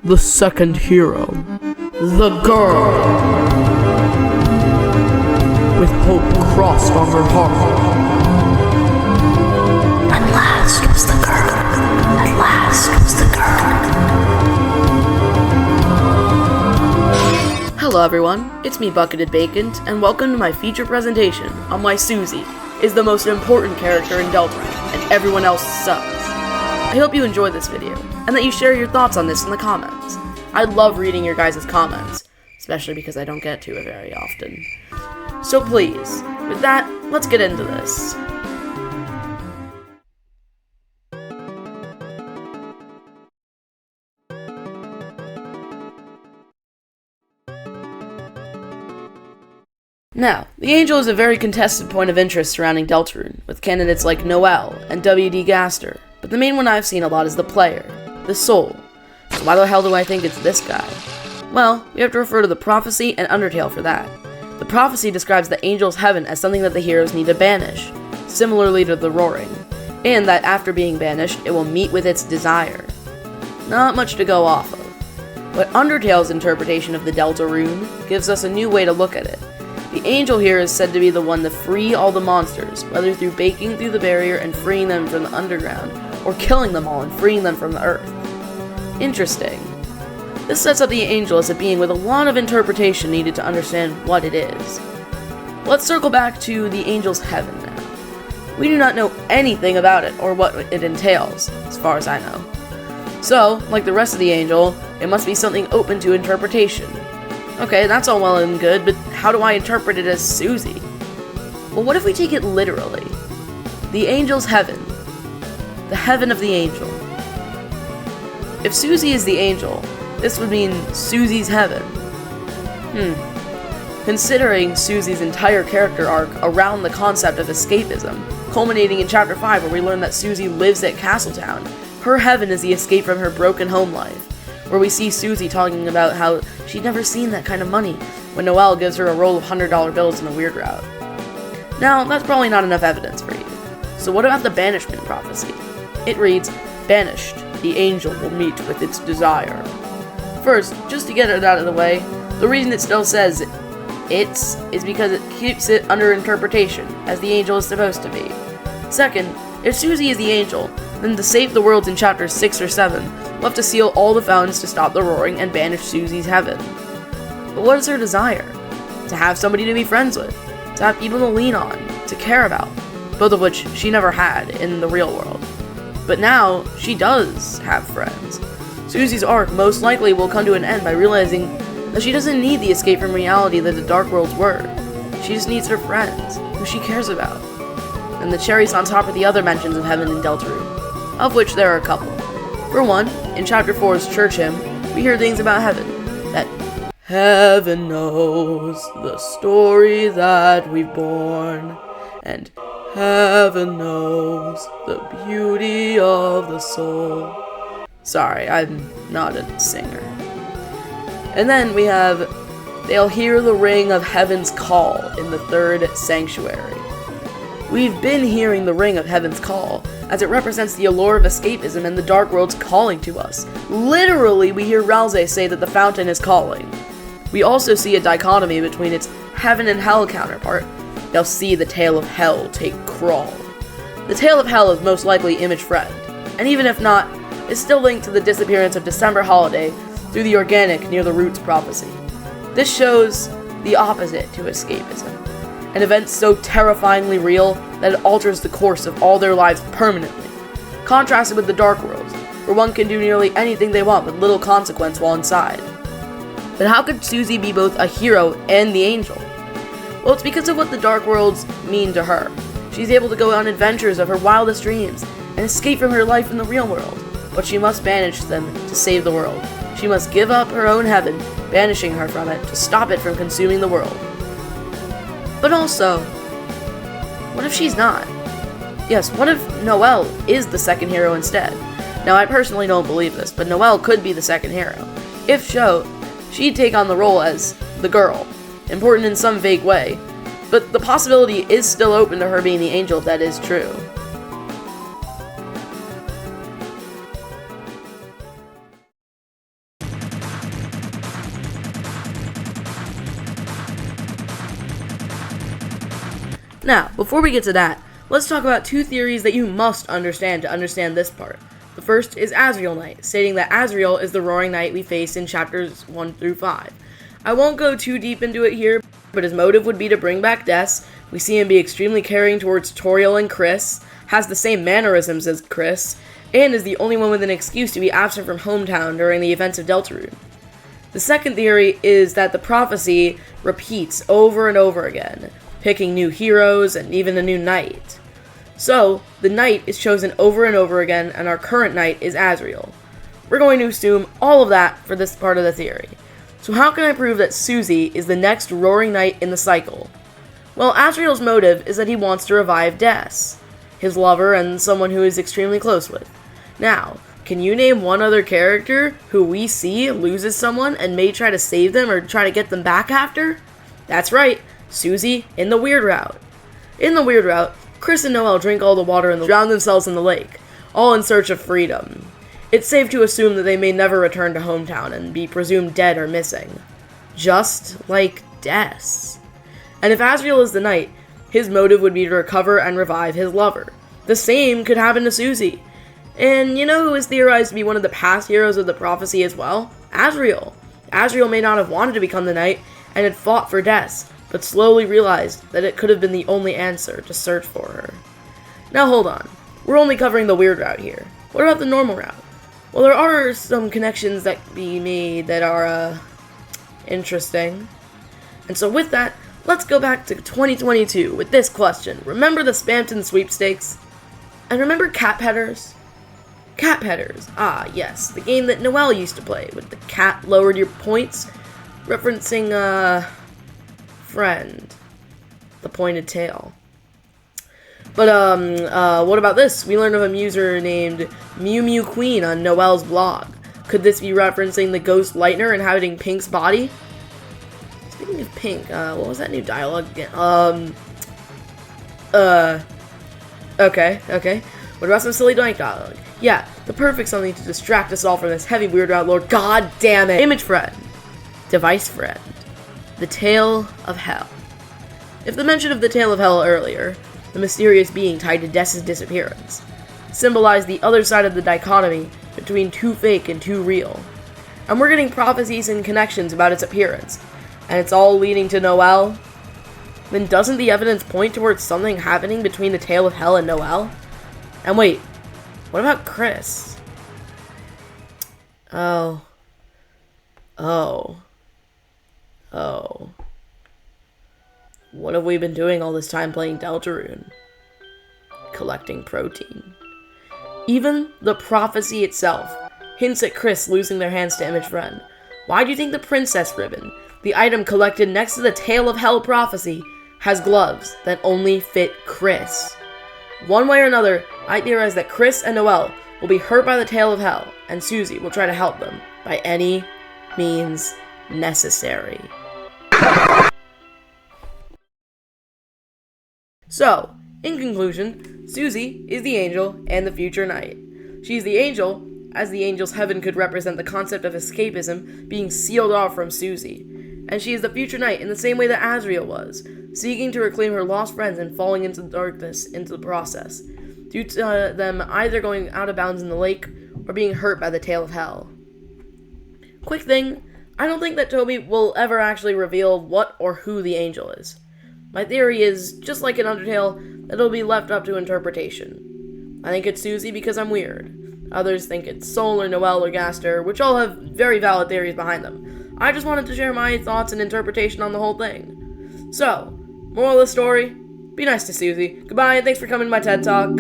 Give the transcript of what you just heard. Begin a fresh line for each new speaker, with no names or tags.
the second hero, the girl. With hope crossed on her heart.
At last was the girl. At last was the girl.
Hello everyone, it's me Bucketed Bacon, and welcome to my feature presentation on why Susie is the most important character in Deltarune, and everyone else sucks. I hope you enjoy this video, and that you share your thoughts on this in the comments. I love reading your guys' comments, especially because I don't get to it very often. So please, with that, let's get into this. Now, the Angel is a very contested point of interest surrounding Deltarune, with candidates like Noelle and W.D. Gaster, but the main one I've seen a lot is the player, the Soul. So why the hell do I think it's this guy? Well, we have to refer to the Prophecy and Undertale for that. The Prophecy describes the Angel's heaven as something that the heroes need to banish, similarly to the Roaring, and that after being banished, it will meet with its desire. Not much to go off of. But Undertale's interpretation of the Deltarune gives us a new way to look at it. The Angel here is said to be the one to free all the monsters, whether through breaking through the barrier and freeing them from the underground, or killing them all and freeing them from the earth. Interesting. This sets up the Angel as a being with a lot of interpretation needed to understand what it is. Let's circle back to the Angel's heaven now. We do not know anything about it or what it entails, as far as I know. So, like the rest of the Angel, it must be something open to interpretation. Okay, that's all well and good, but how do I interpret it as Susie? Well, what if we take it literally? The Angel's heaven. The heaven of the Angel. If Susie is the Angel, this would mean Susie's heaven. Considering Susie's entire character arc around the concept of escapism, culminating in Chapter 5 where we learn that Susie lives at Castletown, her heaven is the escape from her broken home life, where we see Susie talking about how she'd never seen that kind of money when Noelle gives her a roll of $100 bills in the weird route. Now, that's probably not enough evidence for you. So what about the banishment prophecy? It reads, "Banished, the angel will meet with its desire." First, just to get it out of the way, the reason it still says "it's" is because it keeps it under interpretation, as the angel is supposed to be. Second, if Susie is the angel, then to save the worlds in chapters 6 or 7, we'll have to seal all the fountains to stop the Roaring and banish Susie's heaven. But what is her desire? To have somebody to be friends with, to have people to lean on, to care about, both of which she never had in the real world. But now, she does have friends. Susie's arc most likely will come to an end by realizing that she doesn't need the escape from reality that the Dark Worlds were. She just needs her friends, who she cares about. And the cherries on top are the other mentions of heaven in Deltarune, of which there are a couple. For one, in Chapter 4's church hymn, we hear things about heaven, that heaven knows the story that we've borne, and heaven knows the beauty of the soul. Sorry, I'm not a singer. And then we have, they'll hear the ring of heaven's call in the third sanctuary. We've been hearing the ring of heaven's call, as it represents the allure of escapism and the Dark World's calling to us. Literally, we hear Ralze say that the fountain is calling. We also see a dichotomy between its heaven and hell counterpart. They'll see the tale of hell take crawl. The tale of hell is most likely Image Friend, and even if not, is still linked to the disappearance of December Holiday through the organic near the Roots prophecy. This shows the opposite to escapism, an event so terrifyingly real that it alters the course of all their lives permanently, contrasted with the Dark Worlds, where one can do nearly anything they want with little consequence while inside. But how could Susie be both a hero and the angel? Well, it's because of what the Dark Worlds mean to her. She's able to go on adventures of her wildest dreams and escape from her life in the real world, but she must banish them to save the world. She must give up her own heaven, banishing her from it to stop it from consuming the world. But also, what if she's not? Yes, what if Noelle is the second hero instead? Now, I personally don't believe this, but Noelle could be the second hero. If so, she'd take on the role as the girl, important in some vague way, but the possibility is still open to her being the angel if that is true. Now, before we get to that, let's talk about two theories that you must understand to understand this part. The first is Azrael Night, stating that Azrael is the roaring knight we face in chapters 1 through 5. I won't go too deep into it here, but his motive would be to bring back Des. We see him be extremely caring towards Toriel and Chris, has the same mannerisms as Chris, and is the only one with an excuse to be absent from hometown during the events of Deltarune. The second theory is that the prophecy repeats over and over again, picking new heroes and even a new knight. So, the knight is chosen over and over again, and our current knight is Azrael. We're going to assume all of that for this part of the theory. So how can I prove that Susie is the next roaring knight in the cycle? Well, Azrael's motive is that he wants to revive Des, his lover and someone who he's extremely close with. Now, can you name one other character who we see loses someone and may try to save them or try to get them back after? That's right, Susie in the Weird Route. In the Weird Route, Chris and Noelle drink all the water and drown themselves in the lake, all in search of freedom. It's safe to assume that they may never return to hometown and be presumed dead or missing. Just like Des. And if Azrael is the knight, his motive would be to recover and revive his lover. The same could happen to Susie. And you know who is theorized to be one of the past heroes of the prophecy as well? Azrael. Azrael may not have wanted to become the knight and had fought for Des, but slowly realized that it could have been the only answer to search for her. Now hold on, we're only covering the weird route here. What about the normal route? Well, there are some connections that can be made that are, interesting. And so with that, let's go back to 2022 with this question. Remember the Spamton sweepstakes? And remember Cat Pedders? Cat Pedders, ah yes, the game that Noelle used to play, with the cat lowered your points, referencing, friend, the pointed tail. But, what about this? We learned of a user named Mew Mew Queen on Noelle's blog. Could this be referencing the ghost Lightner inhabiting Pink's body? Speaking of Pink, what was that new dialogue again? Okay. What about some silly Doink dialogue? Yeah, the perfect something to distract us all from this heavy weird route lord. God damn it! Image friend. Device friend. The Tail of Hell. If the mention of the Tail of Hell earlier, the mysterious being tied to Des' disappearance, symbolized the other side of the dichotomy between too fake and too real. And we're getting prophecies and connections about its appearance, and it's all leading to Noelle, then doesn't the evidence point towards something happening between the Tail of Hell and Noelle? And wait, what about Chris? Oh. What have we been doing all this time playing Deltarune? Collecting protein. Even the prophecy itself hints at Chris losing their hands to Image Friend. Why do you think the princess ribbon, the item collected next to the Tail of Hell prophecy, has gloves that only fit Chris? One way or another, I theorize that Chris and Noelle will be hurt by the Tail of Hell, and Susie will try to help them by any means necessary. So, in conclusion, Susie is the angel and the future knight. She's the angel, as the angel's heaven could represent the concept of escapism being sealed off from Susie. And she is the future knight in the same way that Azrael was, seeking to reclaim her lost friends and falling into the darkness into the process, due to them either going out of bounds in the lake or being hurt by the Tail of Hell. Quick thing, I don't think that Toby will ever actually reveal what or who the angel is. My theory is, just like in Undertale, that it'll be left up to interpretation. I think it's Susie because I'm weird. Others think it's Sol or Noelle or Gaster, which all have very valid theories behind them. I just wanted to share my thoughts and interpretation on the whole thing. So, moral of the story, be nice to Susie. Goodbye and thanks for coming to my TED Talk.